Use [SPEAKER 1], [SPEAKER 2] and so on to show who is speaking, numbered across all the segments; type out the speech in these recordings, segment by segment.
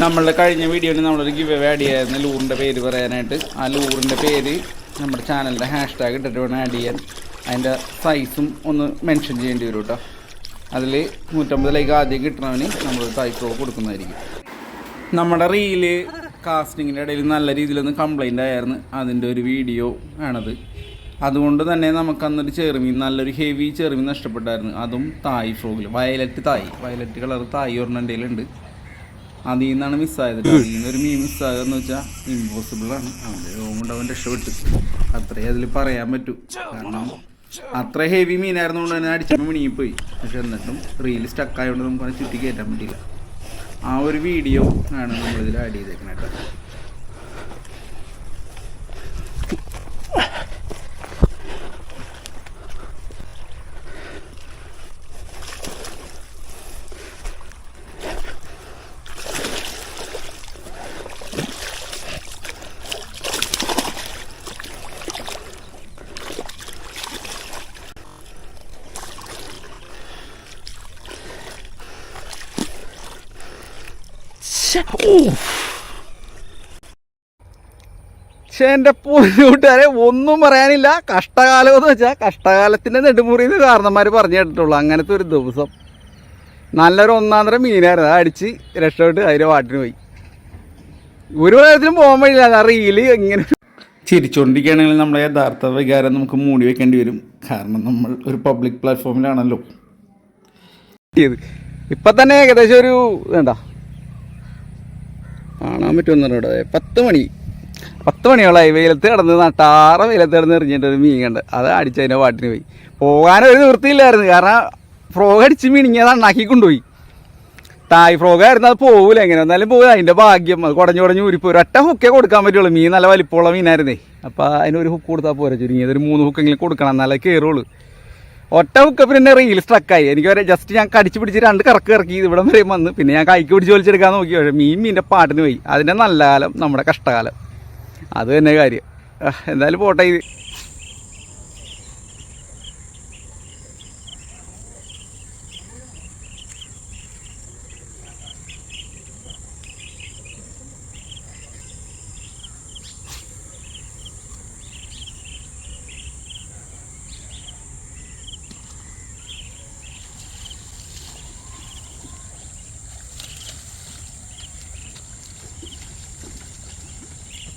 [SPEAKER 1] നമ്മളുടെ കഴിഞ്ഞ വീഡിയോയിൽ നമ്മളൊരു ഗിവ് അവേ ആഡ് ചെയ്യായിരുന്നു ലൂറിൻ്റെ പേര് പറയാനായിട്ട്. ആ ലൂറിൻ്റെ പേര് നമ്മുടെ ചാനലിൻ്റെ ഹാഷ്ടാഗ് ഇട്ടിട്ട് വേണം ആഡ് ചെയ്യാൻ. അതിൻ്റെ സൈസും ഒന്ന് മെൻഷൻ ചെയ്യേണ്ടി വരും കേട്ടോ. അതിൽ 150 ലൈക്ക് ആദ്യം കിട്ടണവന് നമ്മളൊരു തൈ കൊടുക്കുന്നതായിരിക്കും. നമ്മുടെ റീല് കാസ്റ്റിങ്ങിൻ്റെ ഇടയിൽ നല്ല രീതിയിലൊന്ന് കംപ്ലൈൻ്റ് ആയിരുന്നു. അതിൻ്റെ ഒരു വീഡിയോ ആണത്. അതുകൊണ്ട് തന്നെ നമുക്കന്നൊരു ചെറുമീൻ, നല്ലൊരു ഹെവി ചെറുമീൻ നഷ്ടപ്പെട്ടായിരുന്നു. അതും തായ് ഫ്രോഗിൽ വയലറ്റ് കളർ തായ് ഒരെണ്ണൻ്റെയിലുണ്ട്. അതിൽ നിന്നാണ് മിസ്സായത്. അതിൽ നിന്നൊരു മീൻ മിസ്സാകുകയെന്ന് വെച്ചാൽ ഇമ്പോസിബിളാണ്. അവൻ്റെ രോഗം കൊണ്ട് അവൻ രക്ഷപ്പെട്ടു. അത്രേ അതിൽ പറയാൻ പറ്റൂ. കാരണം അത്ര ഹെവി മീനായിരുന്നുകൊണ്ട് തന്നെ അടിച്ചപ്പോൾ മിണിങ്ങിപ്പോയി. പക്ഷെ എന്നിട്ടും റീല് സ്റ്റക്കായതുകൊണ്ട് നമുക്ക് അത് ചുറ്റി കയറ്റാൻ പറ്റില്ല. ആ ഒരു വീഡിയോ ആണ് നമ്മളിതിൽ ആഡ് ചെയ്തേക്കുന്നത്. പക്ഷെ എൻ്റെ കൂട്ടുകാരെ ഒന്നും പറയാനില്ല. കഷ്ടകാലം എന്ന് വെച്ചാൽ കഷ്ടകാലത്തിൻ്റെ നെടുമുറിന്ന് കാരണന്മാർ പറഞ്ഞു കേട്ടിട്ടുള്ളൂ. അങ്ങനത്തെ ഒരു ദിവസം നല്ലൊരു ഒന്നാന്തരം മീനായിരുന്നു. അടിച്ച് രക്ഷപ്പെട്ട് അതിൻ്റെ വാട്ടിന് പോയി. ഒരു കാര്യത്തിലും പോകാൻ വഴിയില്ല. റീല് ഇങ്ങനെ ചിരിച്ചുകൊണ്ടിരിക്കുകയാണെങ്കിൽ നമ്മുടെ യഥാർത്ഥ വികാരം നമുക്ക് മൂടി വെക്കേണ്ടി വരും. കാരണം നമ്മൾ ഒരു പബ്ലിക് പ്ലാറ്റ്ഫോമിലാണല്ലോ. ഇപ്പം തന്നെ ഏകദേശം ഒരു വേണ്ട കാണാൻ പറ്റുമെന്നറിയോ 10 മണിയോളായി. വെയിലത്ത് കിടന്ന് നട്ടാറ വെയിലത്ത് കിടന്ന് എറിഞ്ഞിട്ടൊരു മീൻ കണ്ട് അത് അടിച്ചതിൻ്റെ പാട്ടിന് പോയി. പോകാനൊരു നിവൃത്തിയില്ലായിരുന്നു. കാരണം ഫ്രോഗ് അടിച്ച് മീനിങ്ങത് അണ്ണാക്കി കൊണ്ടുപോയി. തായ് ഫ്രോഗായിരുന്നു. അത് പോകില്ല, എങ്ങനെ എന്നാലും പോകും. അതിൻ്റെ ഭാഗ്യം. അത് കുടഞ്ഞുടഞ്ഞ് ഊരിപ്പോൾ ഒരൊറ്റ ഹുക്കേ കൊടുക്കാൻ പറ്റുള്ളൂ. മീൻ നല്ല വലിപ്പമുള്ള മീനായിരുന്നേ. അപ്പോൾ അതിനൊരു ഹുക്ക് കൊടുത്താൽ പോരാ. ചുരുങ്ങിയത് ഒരു 3 ഹുക്കെങ്കിലും കൊടുക്കണം, എന്നാലേ കയറുള്ളൂ. ഒറ്റ ഹുക്കപ്പിന് എൻ്റെ റീൽ സ്ട്രക്കായി. എനിക്ക് വരെ ജസ്റ്റ് ഞാൻ കടിച്ച് പിടിച്ച് 2 കറക്ക് ഇറക്കി ഇവിടം വരെയും വന്ന്. പിന്നെ ഞാൻ കൈക്ക് പിടിച്ച് വലിച്ചെടുക്കാൻ നോക്കി. പക്ഷേ മീൻ്റെ പാട്ടിന് പോയി. അതിൻ്റെ നല്ല കാലം നമ്മുടെ കഷ്ടകാലം. അത് തന്നെ കാര്യം. എന്തായാലും പോട്ടെ. ഇത്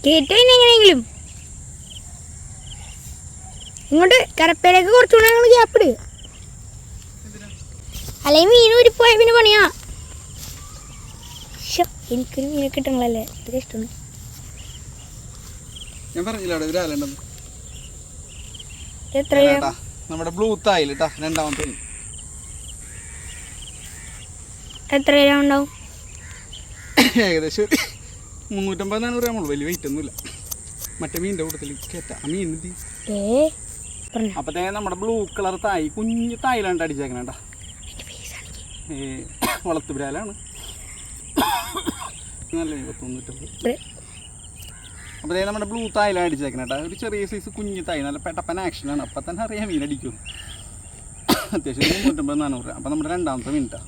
[SPEAKER 2] കേട്ടെങ്ങനെയെങ്കിലും ഇങ്ങോട്ട് കരപ്പയിലേക്ക് കുറച്ചുകൂടെ ഗ്യാപ്പിട്. അല്ലെങ്കിൽ മീൻ ഊരിപ്പോയ പിന്നെ പണിയാ. എനിക്കൊരു മീനെ കിട്ടണല്ലേ, അത്ര ഇഷ്ടം.
[SPEAKER 1] ഞാൻ പറഞ്ഞില്ല
[SPEAKER 2] എത്രയാ
[SPEAKER 1] നമ്മുടെ ബ്ലൂ തായിൽ രണ്ടാമത്തെ
[SPEAKER 2] എത്ര ഉണ്ടാവും?
[SPEAKER 1] ഏകദേശം 350-400 ഗ്രാമുള്ളൂ. വലിയ വെയിറ്റ് ഒന്നുമില്ല. മറ്റേ മീനിൻ്റെ കൂട്ടത്തിൽ കയറ്റാം. ആ മീൻ അപ്പത്തേ നമ്മുടെ ബ്ലൂ കളർ തായ്, കുഞ്ഞു തായിലാണ് അടിച്ചേക്കണേട്ടാ. വളർത്തുപുരാലാണ്. നല്ല 190. അപ്പത്തേ നമ്മുടെ ബ്ലൂ തായിലാണ് അടിച്ചേക്കണേട്ടാ. ഒരു ചെറിയ സൈസ് കുഞ്ഞു തായ്, നല്ല പെട്ടപ്പൻ ആക്ഷനാണ്. അപ്പം തന്നെ അറിയാം മീൻ അടിക്കും. അത്യാവശ്യം 350-400. അപ്പം നമ്മുടെ രണ്ടാമത്തെ മീനിട്ടാ.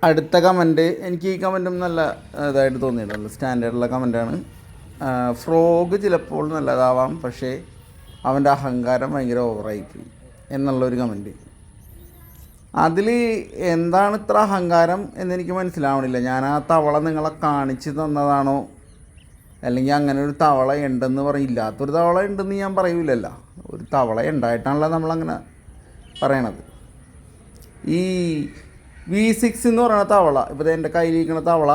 [SPEAKER 1] അടുത്ത കമൻറ്റ്, എനിക്ക് ഈ കമൻറ്റും നല്ല ഇതായിട്ട് തോന്നിയിട്ടുണ്ട്. സ്റ്റാൻഡേർഡുള്ള കമൻറ്റാണ്. ഫ്രോഗ് ചിലപ്പോൾ നല്ലതാവാം, പക്ഷേ അവൻ്റെ അഹങ്കാരം ഭയങ്കര ഓവറായിപ്പോയി എന്നുള്ളൊരു കമൻറ്റ്. അതിൽ എന്താണ് ഇത്ര അഹങ്കാരം എന്നെനിക്ക് മനസ്സിലാവണില്ല. ഞാൻ ആ തവള നിങ്ങളെ കാണിച്ച് തന്നതാണോ, അല്ലെങ്കിൽ അങ്ങനെ ഒരു തവള ഉണ്ടെന്ന് പറയില്ലാത്തൊരു തവള ഉണ്ടെന്ന് ഞാൻ പറയൂലല്ലോ. ഒരു തവള ഉണ്ടായിട്ടാണല്ലോ നമ്മളങ്ങനെ പറയണത്. ഈ V6 എന്ന് പറയുന്ന തവള, ഇപ്പോൾ എൻ്റെ കയ്യിലിരിക്കുന്ന തവള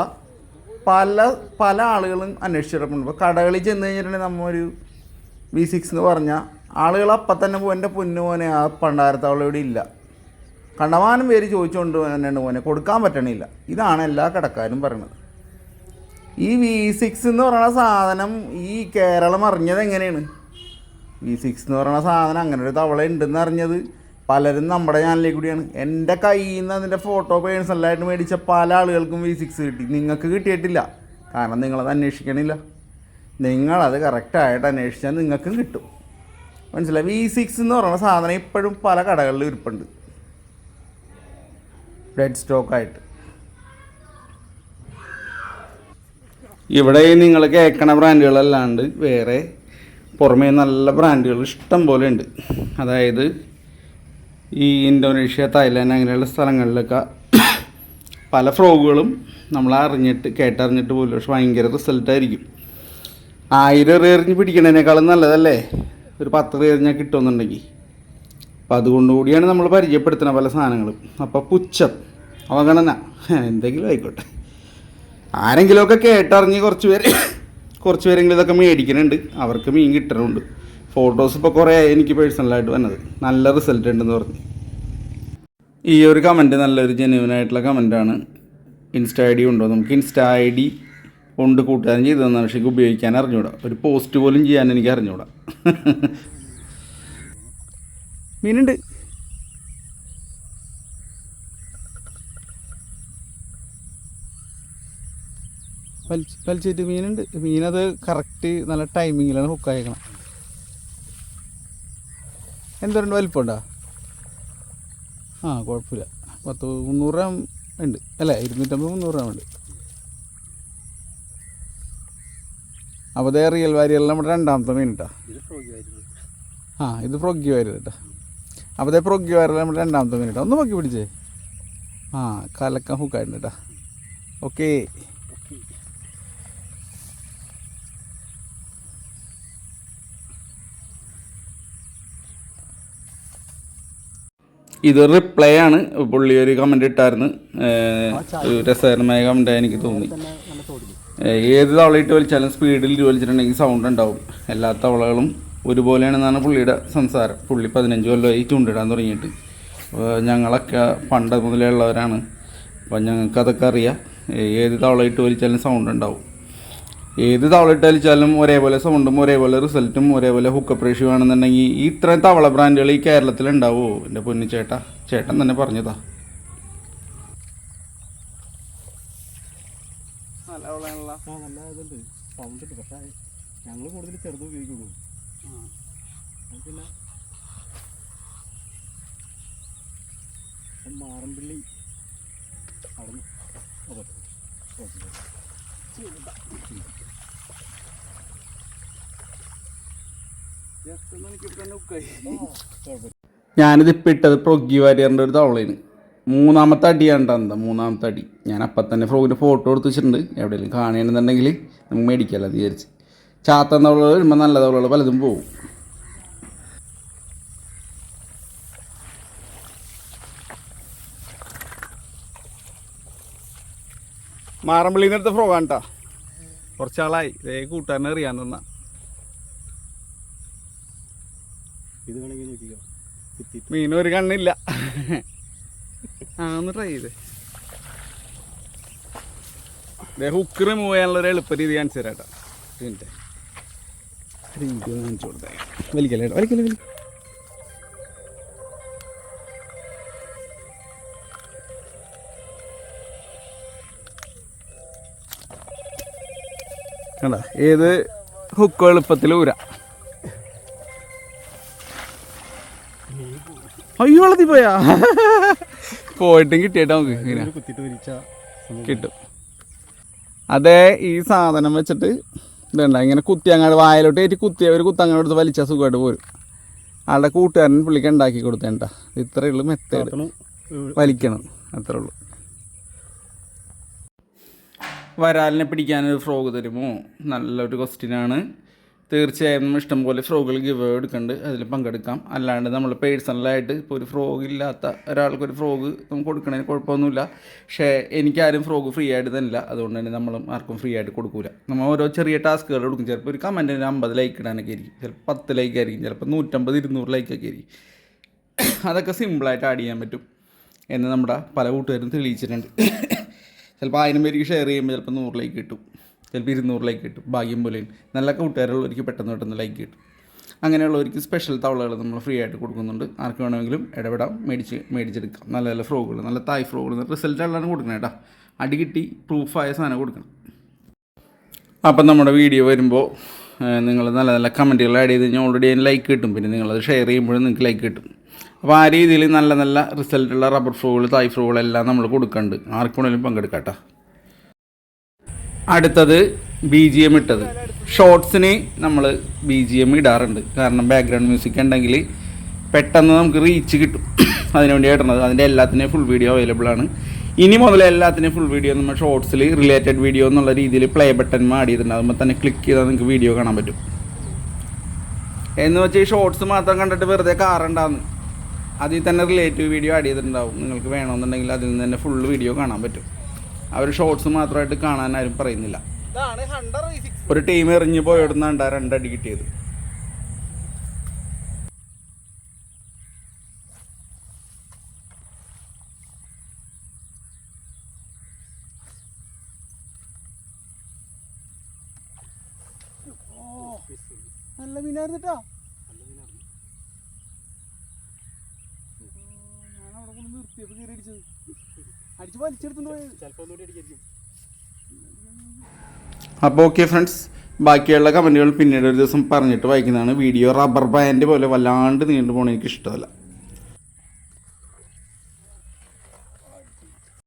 [SPEAKER 1] പല ആളുകളും അന്വേഷിച്ചിട്ടുണ്ട്. ഇപ്പോൾ കടകളിൽ ചെന്ന് കഴിഞ്ഞിട്ടുണ്ടെങ്കിൽ നമ്മൾ ഒരു V6 എന്ന് പറഞ്ഞാൽ ആളുകൾ അപ്പം തന്നെ പോകും, എൻ്റെ പൊന്നു മോനെ ആ പണ്ടാരത്തവള ഇവിടെ ഇല്ല, കണ്ടമാനം പേര് ചോദിച്ചുകൊണ്ട് തന്നെയാണ് മോനെ, കൊടുക്കാൻ പറ്റണില്ല. ഇതാണ് എല്ലാ കടക്കാരും പറയണത്. ഈ V6 എന്ന് പറയുന്ന സാധനം ഈ കേരളം അറിഞ്ഞത് എങ്ങനെയാണ്? V6 എന്ന് പറയുന്ന സാധനം അങ്ങനെ ഒരു തവള ഉണ്ടെന്ന് അറിഞ്ഞത് പലരും നമ്മുടെ ചാനലിൽ കൂടിയാണ്. എൻ്റെ കയ്യിൽ നിന്ന് അതിൻ്റെ ഫോട്ടോ പേഴ്സണലായിട്ട് മേടിച്ച പല ആളുകൾക്കും V6 കിട്ടി. നിങ്ങൾക്ക് കിട്ടിയിട്ടില്ല, കാരണം നിങ്ങളത് അന്വേഷിക്കണില്ല. നിങ്ങളത് കറക്റ്റായിട്ട് അന്വേഷിച്ചാൽ നിങ്ങൾക്കും കിട്ടും. മനസ്സിലായി? V6 എന്ന് പറയുന്ന സാധനം ഇപ്പോഴും പല കടകളിലും ഇരിപ്പുണ്ട്, ഡെഡ് സ്റ്റോക്കായിട്ട്. ഇവിടെ നിങ്ങൾ കേൾക്കണ ബ്രാൻഡുകളല്ലാണ്ട് വേറെ പുറമേ നല്ല ബ്രാൻഡുകൾ ഇഷ്ടം പോലെ ഉണ്ട്. അതായത് ഈ ഇന്തോനേഷ്യ, തായ്ലാൻഡ് അങ്ങനെയുള്ള സ്ഥലങ്ങളിലൊക്കെ പല ഫ്രോഗുകളും നമ്മൾ കേട്ടറിഞ്ഞിട്ട് പോലും പക്ഷെ ഭയങ്കര റിസൾട്ടായിരിക്കും. 1000 എറിഞ്ഞ് പിടിക്കണതിനേക്കാളും നല്ലതല്ലേ ഒരു 10 എറിഞ്ഞാൽ കിട്ടുമെന്നുണ്ടെങ്കിൽ. അപ്പം അതുകൊണ്ട് കൂടിയാണ് നമ്മൾ പരിചയപ്പെടുത്തുന്ന പല സാധനങ്ങളും. അപ്പോൾ പുച്ഛം, അവഗണന, എന്തെങ്കിലും ആയിക്കോട്ടെ. ആരെങ്കിലുമൊക്കെ കേട്ടറിഞ്ഞ് കുറച്ച് പേരെങ്കിലും ഇതൊക്കെ മേടിക്കുന്നുണ്ട്, അവർക്ക് മീൻ കിട്ടുന്നുണ്ട്. ഫോട്ടോസ് ഇപ്പോൾ കുറേ എനിക്ക് പേഴ്സണലായിട്ട് വന്നത് നല്ല റിസൾട്ട് ഉണ്ടെന്ന് പറഞ്ഞ്. ഈ ഒരു കമൻറ്റ് നല്ലൊരു ജെന്യുവനായിട്ടുള്ള കമൻറ്റാണ്. ഇൻസ്റ്റാ ഐ ഡി ഉണ്ടോ? നമുക്ക് ഇൻസ്റ്റാ ഐ ഡി കൊണ്ട് കൂട്ടുകാരൻ ചെയ്തു തന്നാണ്, പക്ഷേ ഉപയോഗിക്കാൻ അറിഞ്ഞൂടാ. ഒരു പോസ്റ്റ് പോലും ചെയ്യാൻ എനിക്ക് അറിഞ്ഞൂടാ. മീനുണ്ട്. വലിച്ചിട്ട് മീനുണ്ട്. മീനത് കറക്റ്റ് നല്ല ടൈമിങ്ങിലാണ് ഹുക്കായേക്കണം. എന്തോരം വലിപ്പമുണ്ടോ? കുഴപ്പമില്ല. 300 ഗ്രാം ഉണ്ട് അല്ലേ? 250-300 ഗ്രാം ഉണ്ട്. അപ്പോൾ അതേ റിയൽ വാരിയെല്ലാം നമ്മുടെ രണ്ടാമത്തെ മീൻ കേട്ടോ. ഇത് ഫ്രോഗി വാരി കേട്ടോ. അപ്പോൾ അതേ ഫ്രോഗി വാരിയെല്ലാം നമ്മുടെ രണ്ടാമത്തെ മീൻ കേട്ടോ. ഒന്ന് പൊക്കി പിടിച്ചേ. കലക്കാൻ ഹുക്കായിട്ടുണ്ട് കേട്ടോ. ഓക്കേ. ഇതൊരു റിപ്ലൈ ആണ്. പുള്ളി ഒരു കമൻറ്റ് ഇട്ടായിരുന്നു, രസകരമായ കമൻറ്റായി എനിക്ക് തോന്നി. ഏത് തവളയിട്ട് വലിച്ചാലും സ്പീഡിൽ വലിച്ചിട്ടുണ്ടെങ്കിൽ സൗണ്ട് ഉണ്ടാവും. എല്ലാ തവളകളും ഒരുപോലെയാണെന്നാണ് പുള്ളിയുടെ സംസാരം. പുള്ളി 15 കൊല്ലമായി ചൂണ്ടിടാൻ തുടങ്ങിയിട്ട്. ഞങ്ങളൊക്കെ പണ്ട് മുതലേ ഉള്ളവരാണ്, അപ്പം ഞങ്ങൾക്കതൊക്കെ അറിയാം. ഏത് തവളയിട്ട് വലിച്ചാലും സൗണ്ട് ഉണ്ടാവും. ഏത് തവളയിട്ട് വലിച്ചാലും ഒരേപോലെ സൗണ്ടും ഒരേപോലെ റിസൾട്ടും ഒരേപോലെ ഹുക്കപ്പ് റേഷ്യോ ആണെന്നുണ്ടെങ്കിൽ ഈ ഇത്രയും തവള ബ്രാൻഡുകൾ ഈ കേരളത്തിൽ ഉണ്ടാവുമോ? എൻ്റെ പൊന്നു ചേട്ടൻ തന്നെ പറഞ്ഞതാ. ഞങ്ങൾ കൂടുതൽ ചെറുത് ഉപയോഗിക്കുള്ളൂ. പിന്നെ മാറമ്പിള്ളി ഞാനിതിപ്പോൾ ഇട്ടത് പ്രൊഗ്ഗി വാരിയറിൻ്റെ ഒരു തവളയാണ്. 3ാമത്തെ അടിയാണ് എന്താ 3ാമത്തെ അടി. ഞാൻ അപ്പം തന്നെ ഫ്രോഗിൻ്റെ ഫോട്ടോ എടുത്ത് വെച്ചിട്ടുണ്ട്. എവിടെയെങ്കിലും കാണുകയാണെന്നുണ്ടെങ്കിൽ നമുക്ക് മേടിക്കാമല്ലോ അത് വിചാരിച്ച്. ചാത്തൻ തവളകൾ വരുമ്പോൾ നല്ല തവളകൾ പലതും പോവും. മാറമ്പള്ളിയിൽ നിന്നെടുത്ത ഫ്രോഗാണ് കേട്ടോ. കുറച്ചാളായി കൂട്ടുകാരനെ അറിയാൻ തന്ന. മീനും ഒരു കണ്ണില്ല. ഒന്ന് ട്രൈ ചെയ്തേ. ഹുക്ക് റിമൂവ് ചെയ്യാനുള്ള ഒരു എളുപ്പ രീതി കാണിച്ചു തരാം കേട്ടോ. കാണിച്ചു കൊടുത്തേ. വലിക്കല്ലേ വലിക്കല്ലേ. കണ്ട ഏത് ഹുക്ക് എളുപ്പത്തിൽ ഊരാ. അയ്യോ വെള്ളത്തിൽ പോയാ പോയിട്ടും കിട്ടിയിട്ടാ നമുക്ക് ഇങ്ങനെ കിട്ടും. അതേ ഈ സാധനം വെച്ചിട്ട് ഇതുണ്ട ഇങ്ങനെ കുത്തി അങ്ങോട്ട് വായിലോട്ട് കയറ്റി ഒരു കുത്തങ്ങോട്ട് എടുത്ത് വലിച്ചാൽ സുഖമായിട്ട് പോരും. ആളുടെ കൂട്ടുകാരൻ പുള്ളിക്ക് ഉണ്ടാക്കി കൊടുത്തേണ്ട. ഇത്രയേ ഉള്ളൂ മെത്തേഡ്. വലിക്കണം അത്രേ ഉള്ളൂ. വരാലിനെ പിടിക്കാനൊരു ഫ്രോഗ് തരുമോ? നല്ലൊരു ക്വസ്റ്റ്യനാണ്. തീർച്ചയായും നമ്മൾ ഇഷ്ടംപോലെ ഫ്രോഗുകൾ ഗിവ് എടുക്കുന്നുണ്ട്, അതിൽ പങ്കെടുക്കാം. അല്ലാണ്ട് നമ്മൾ പേഴ്സണലായിട്ട് ഇപ്പോൾ ഒരു ഫ്രോഗ് ഇല്ലാത്ത ഒരാൾക്കൊരു ഫ്രോഗ് നമുക്ക് കൊടുക്കണതിന് കുഴപ്പമൊന്നുമില്ല. പക്ഷേ എനിക്കാരും ഫ്രോഗ് ഫ്രീ ആയിട്ട് തന്നില്ല, അതുകൊണ്ട് തന്നെ നമ്മളും ആർക്കും ഫ്രീ ആയിട്ട് കൊടുക്കില്ല. നമ്മൾ ഓരോ ചെറിയ ടാസ്കുകൾ കൊടുക്കും. ചിലപ്പോൾ ഒരു കമൻറ്റിന് 50 ലൈക്ക് ഇടാനൊക്കെ ആയിരിക്കും, ചിലപ്പോൾ 10 ലൈക്ക് ആയിരിക്കും, ചിലപ്പോൾ 150-200 ലൈക്കൊക്കെ ആയിരിക്കും. അതൊക്കെ സിമ്പിളായിട്ട് ആഡ് ചെയ്യാൻ പറ്റും എന്ന് നമ്മുടെ പല കൂട്ടുകാരും തെളിയിച്ചിട്ടുണ്ട്. ചിലപ്പോൾ 1000 പേർക്ക് ഷെയർ ചെയ്യുമ്പോൾ ചിലപ്പോൾ 100 ലൈക്ക് കിട്ടും, ചിലപ്പോൾ 200 ലൈക്ക് കിട്ടും. ഭാഗ്യം പോലെ നല്ല കൂട്ടുകാരുള്ളവർക്ക് പെട്ടെന്ന് ലൈക്ക് കിട്ടും. അങ്ങനെയുള്ളവർക്ക് സ്പെഷ്യൽ തവളകൾ നമ്മൾ ഫ്രീ ആയിട്ട് കൊടുക്കുന്നുണ്ട്. ആർക്ക് വേണമെങ്കിലും ഇടപെടാം, മേടിച്ചെടുക്കാം. നല്ല നല്ല ഫ്രോഗുകൾ, നല്ല തായ് ഫ്രോഗുകൾ റിസൾട്ടുള്ളതാണ് കൊടുക്കണം കേട്ടോ. അടി കിട്ടി പ്രൂഫായ സാധനം കൊടുക്കണം. അപ്പം നമ്മുടെ വീഡിയോ വരുമ്പോൾ നിങ്ങൾ നല്ല നല്ല കമൻറ്റുകൾ ആഡ് ചെയ്ത് കഴിഞ്ഞാൽ ഓൾറെഡി അതിന് ലൈക്ക് കിട്ടും. പിന്നെ നിങ്ങളത് ഷെയർ ചെയ്യുമ്പോഴും നിങ്ങൾക്ക് ലൈക്ക് കിട്ടും. അപ്പോൾ ആ രീതിയിൽ നല്ല നല്ല റിസൾട്ടുള്ള റബ്ബർ ഫ്രോഗുകൾ, തായ് ഫ്രോഗുകളെല്ലാം നമ്മൾ കൊടുക്കുന്നുണ്ട്. ആർക്ക് വേണമെങ്കിലും പങ്കെടുക്കാം കേട്ടോ. അടുത്തത് BGM ഇട്ടത്. ഷോർട്സിന് നമ്മൾ BGM ഇടാറുണ്ട്, കാരണം ബാക്ക്ഗ്രൗണ്ട് മ്യൂസിക് ഉണ്ടെങ്കിൽ പെട്ടെന്ന് നമുക്ക് റീച്ച് കിട്ടും. അതിനുവേണ്ടി ഇടുന്നത്. അതിൻ്റെ എല്ലാത്തിനും ഫുൾ വീഡിയോ അവൈലബിൾ ആണ്. ഇനി മുതൽ എല്ലാത്തിനും ഫുൾ വീഡിയോ നമ്മൾ ഷോർട്സിൽ റിലേറ്റഡ് വീഡിയോ എന്നുള്ള രീതിയിൽ പ്ലേ ബട്ടൺ ആഡ് ചെയ്തിട്ടുണ്ട്. അതുമ്പോൾ തന്നെ ക്ലിക്ക് ചെയ്താൽ നിങ്ങൾക്ക് വീഡിയോ കാണാൻ പറ്റും. എന്ന് വെച്ചാൽ ഈ ഷോർട്സ് മാത്രം കണ്ടിട്ട് വെറുതെ കാറുണ്ടാകുന്നു, അതിൽ തന്നെ റിലേറ്റീവ് വീഡിയോ ആഡ് ചെയ്തിട്ടുണ്ടാവും. നിങ്ങൾക്ക് വേണമെന്നുണ്ടെങ്കിൽ അതിൽ നിന്ന് തന്നെ ഫുൾ വീഡിയോ കാണാൻ പറ്റും. അവർ ഷോർട്സ് മാത്രമായിട്ട് കാണാൻ ആരും പറയുന്നില്ല. ഒരു ടീം എറിഞ്ഞ് പോയിടുന്നാണ്ടാ 2 അടി കിട്ടിയത്. നല്ല മീനായിരുന്നിട്ടാ. ഞാൻ അവിടെ കൊണ്ട് നിർത്തിയപ്പോൾ കയറി അടിച്ചത്, അടിച്ച് വലിച്ചെടുത്തുകൊണ്ട് പോയത്. ചിലപ്പോൾ ഒന്നുകൂടി അടിക്കായിരിക്കും. അപ്പോൾ ഓക്കെ ഫ്രണ്ട്സ്, ബാക്കിയുള്ള കമൻറ്റുകൾ പിന്നീട് ഒരു ദിവസം പറഞ്ഞിട്ട് വായിക്കുന്നതാണ്. വീഡിയോ റബ്ബർ ബാൻഡ് പോലെ വല്ലാണ്ട് നീണ്ടു പോകണം, എനിക്ക് ഇഷ്ടമല്ല.